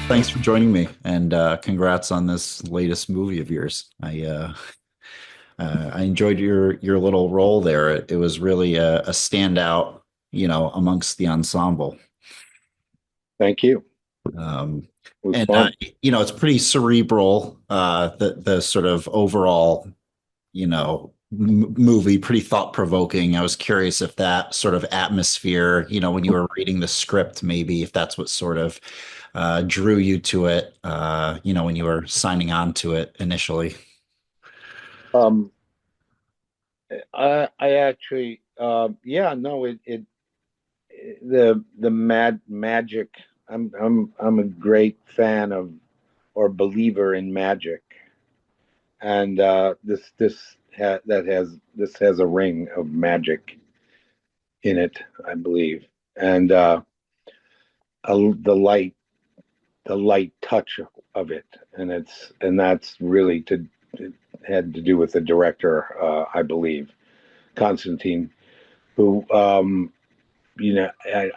Thanks for joining me, and congrats on this latest movie of yours. I enjoyed your little role there. It was really a standout, amongst the ensemble. Thank you. Um, It was and fun. it's pretty cerebral. The sort of overall, movie, pretty thought-provoking. I was curious if that sort of atmosphere, when you were reading the script, maybe if that's what sort of drew you to it, when you were signing on to it initially. Um, I actually, yeah, no, the magic. I'm a great fan of or believer in magic, and this has a ring of magic in it, I believe, and the light touch of it, and that's really it had to do with the director, I believe, Constantine, who I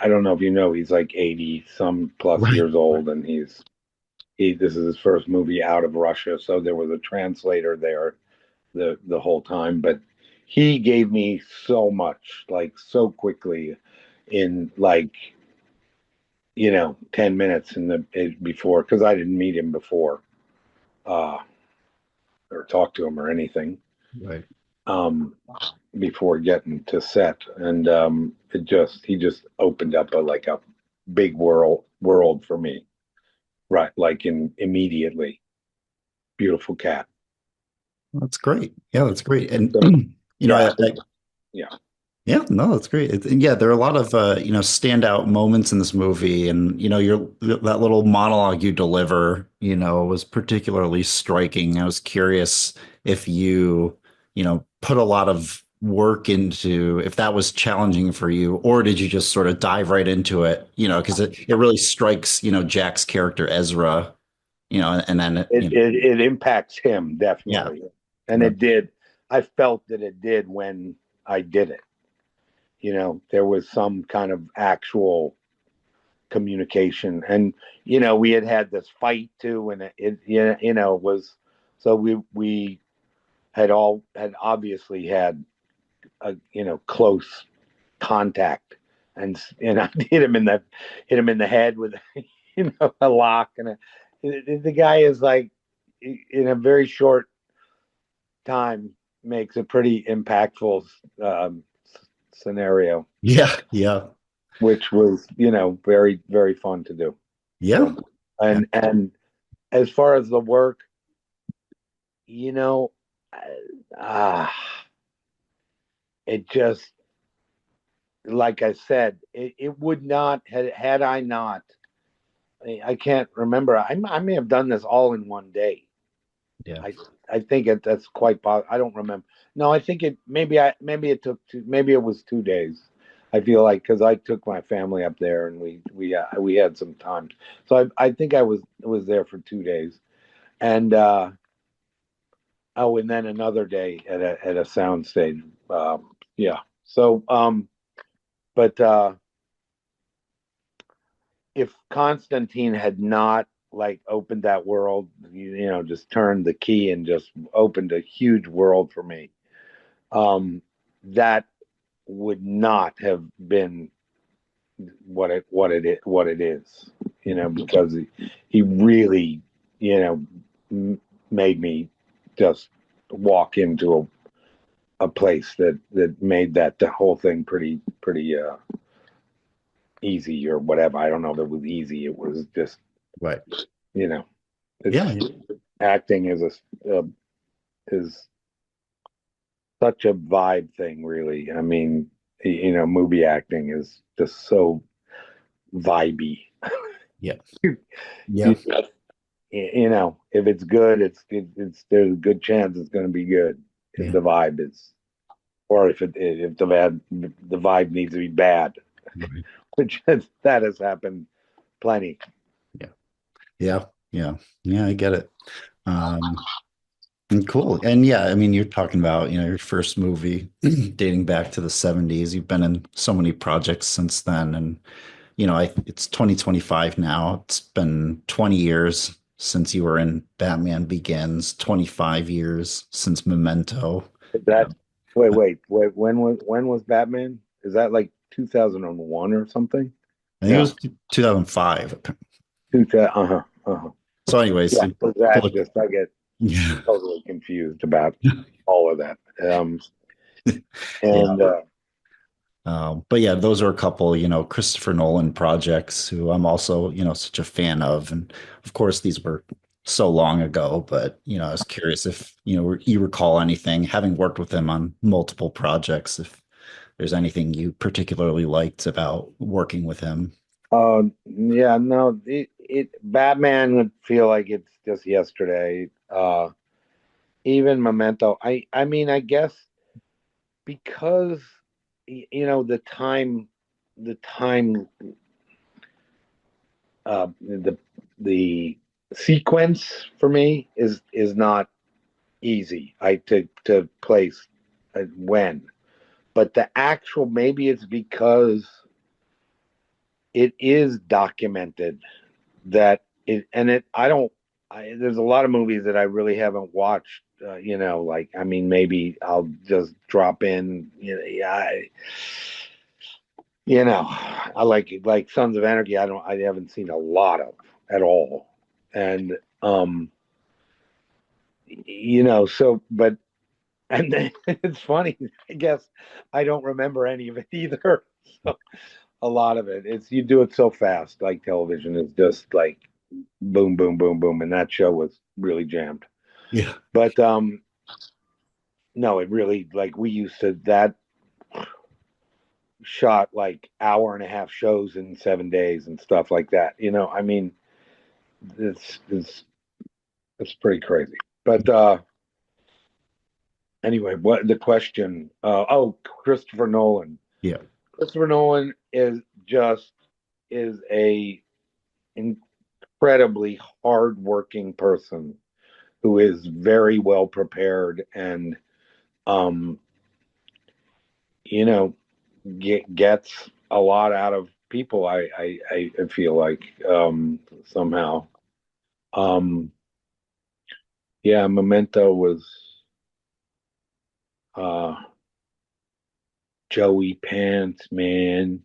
don't know if you know, he's like 80 some plus Right. years old, and this is his first movie out of Russia, so there was a translator there the whole time, but he gave me so much, like so quickly, in like 10 minutes in the before, because I didn't meet him before, uh or talk to him or anything, Right. um before getting to set, and he just opened up a big world for me, right, like in immediately. Beautiful cat. That's great. Yeah, that's great. And So, you know, yeah, I yeah. yeah, no, that's great. And yeah, there are a lot of standout moments in this movie, and your that little monologue you deliver, was particularly striking. I was curious if you put a lot of work into if that was challenging for you, or did you just sort of dive right into it? Because it really strikes, Jack's character Ezra, and then It impacts him yeah, definitely, and right, it did. I felt that it did when I did it. There was some kind of actual communication, and we had this fight too, and was, so we had obviously had a close contact, and I hit him in the head with a lock, and the guy is like, in a very short time, makes a pretty impactful um, scenario, yeah, yeah, which was very very fun to do. yeah, So, yeah, and as far as the work, you know, ah, it just, like I said, it would not, had I not. I can't remember. I may have done this all in one day. yeah. I I think that's quite possible. I don't remember. No, I think maybe it took maybe it was 2 days. I feel like, because I took my family up there, and we had some time, so I think I was there for 2 days, and and then another day at a sound stage. Yeah. So but if Constantine had not like opened that world, just turned the key and just opened a huge world for me, that would not have been what it is, because he really, you know, made me just walk into a place that made the whole thing pretty easy or whatever. I don't know if it was easy. It was just, Right. you know, it's Yeah, acting is such a vibe thing, really. I mean, movie acting is just so vibey. yeah, you, yeah, you, if it's good, it's there's a good chance it's going to be good if yeah. the vibe is, or if the vibe needs to be bad, Right. which that has happened plenty. Yeah. Yeah. Yeah. Yeah, I get it. Um, and cool. And yeah, I mean, you're talking about, your first movie dating back to the 70s. You've been in so many projects since then. And it's 2025 now. It's been 20 years since you were in Batman Begins, 25 years since Memento. Is You that know, wait, when was Batman? Is that like 2001 or something? I think it No. was 2005. 2000, uh-huh, uh-huh. So, anyways, Yeah, a so couple that of just I get yeah, totally confused about all of that. yeah. And But yeah, those are a couple, Christopher Nolan projects who I'm also, such a fan of. And of course, these were so long ago, but, I was curious if, you recall anything, having worked with him on multiple projects, if there's anything you particularly liked about working with him. yeah, no, it Batman would feel like it's just yesterday. Even Memento. I mean, I guess because the time the sequence for me is not easy. I to place when, but the actual maybe it's because it is documented that it I don't there's a lot of movies that I really haven't watched. Like I mean, maybe I'll just drop in. Yeah, I like Sons of Anarchy. I haven't seen a lot of at all, and um, so but and then, it's funny. I guess I don't remember any of it either. So a lot of it, it's you do it so fast. Like television is just like boom, boom, boom, boom, and that show was really jammed. Yeah. But no, it really like we used to that shot like hour and a half shows in 7 days and stuff like that. I mean, it's pretty crazy. But anyway, what the question? Christopher Nolan. Yeah. Christopher Nolan is a incredibly hardworking person who is very well prepared and um you know gets a lot out of people. I feel like somehow um yeah, Memento was uh Joey Pants, man.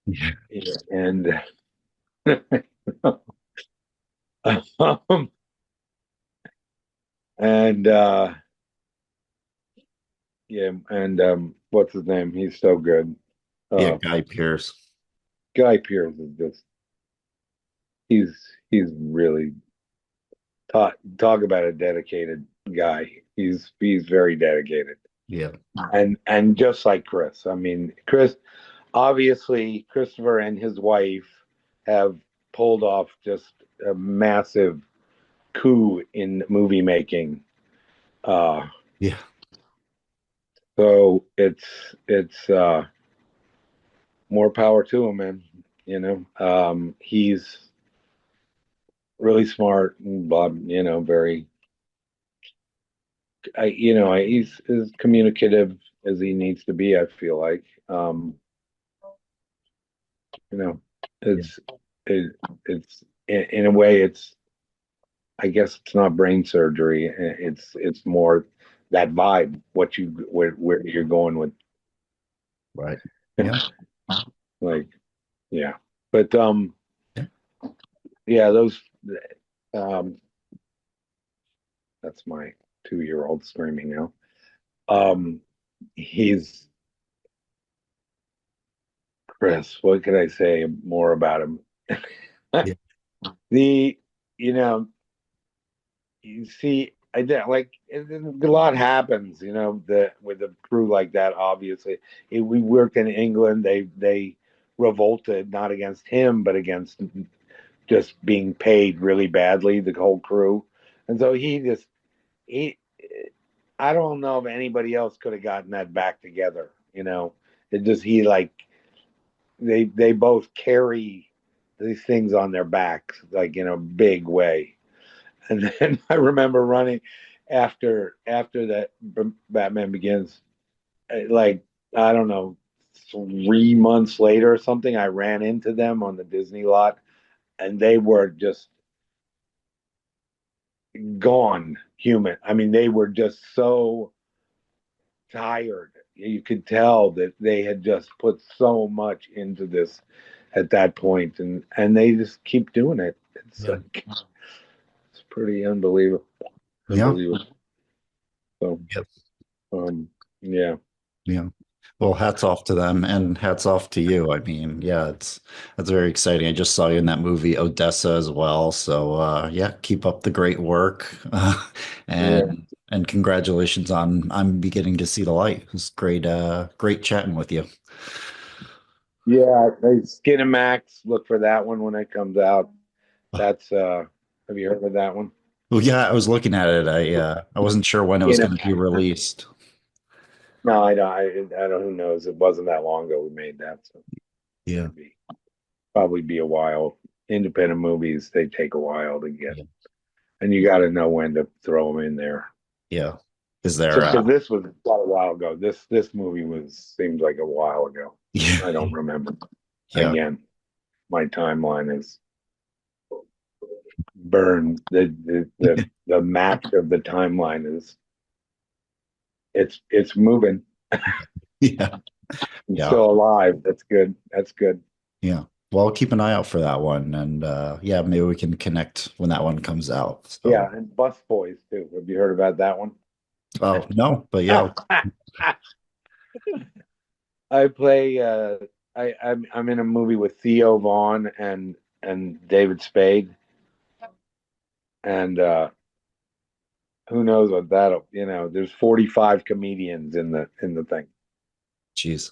Yeah. Yeah, and um, and yeah, and what's his name? He's so good. Yeah. uh Guy Pearce. Guy Pearce is just he's he's really talk about a dedicated guy. He's very dedicated. Yeah. And just like Chris. I mean, obviously Christopher and his wife have pulled off just a massive coup in movie making. Uh, Yeah. so it's more power to him, man. He's really smart and Bob, very he's as communicative as he needs to be, I feel like. You know, Yeah. it's it's in a way it's I guess it's not brain surgery. It's more that vibe, where you're going with. Right. Yeah. Like, yeah. But Yeah. yeah, those um that's my 2-year-old screaming now. Um he's Chris, what could I say more about him? Yeah. the you know you see I did like a lot happens, with a crew like that. Obviously, we worked in England. They revolted not against him, but against just being paid really badly. The whole crew, and so he. I don't know if anybody else could have gotten that back together. It just he like they both carry these things on their backs like in a big way. And then I remember running after that Batman Begins, like I don't know, 3 months later or something, I ran into them on the Disney lot, and they were just gone human. I mean, they were just so tired. You could tell that they had just put so much into this at that point, and they just keep doing it. It's Yeah. like it's pretty unbelievable. Yeah. Unbelievable. So, Yep. yeah, Yeah. Well, hats off to them and hats off to you. I mean, yeah, it's that's very exciting. I just saw you in that movie Odessa as well. So yeah, keep up the great work. yeah, And congratulations on beginning to see the light. It was great chatting with you. yeah. Skinamax. Look for that one when it comes out. That's Have you heard of that one? Well, yeah, I was looking at it. I wasn't sure when it was going to be Skinamax. released. No, I don't. I don't. Who knows? It wasn't that long ago we made that, so Yeah. it'd be probably be a while. Independent movies, they take a while to get, Yeah. and you got to know when to throw them in there. Yeah. Is So, there because this was quite a while ago. This movie was seems like a while ago. yeah. I don't remember. Yeah. Again, my timeline is burned. The match of the timeline is it's moving. Yeah. It's Yeah. still alive. That's good. That's good. Yeah. Well, I'll keep an eye out for that one. And yeah, maybe we can connect when that one comes out. Yeah, So, and Bus Boys too. Have you heard about that one? oh, no, but yeah. I play. I'm in a movie with Theo Vaughn and David Spade, and who knows what that'll. There's 45 comedians in the thing, Jeez.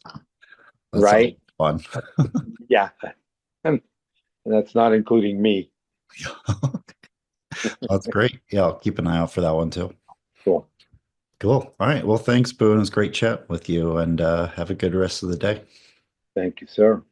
That sounds right? fun. Yeah, and that's not including me. That's great. Yeah, I'll keep an eye out for that one too. Cool. Cool. All right. Well, thanks, Boone. It was great chat with you and have a good rest of the day. Thank you, sir.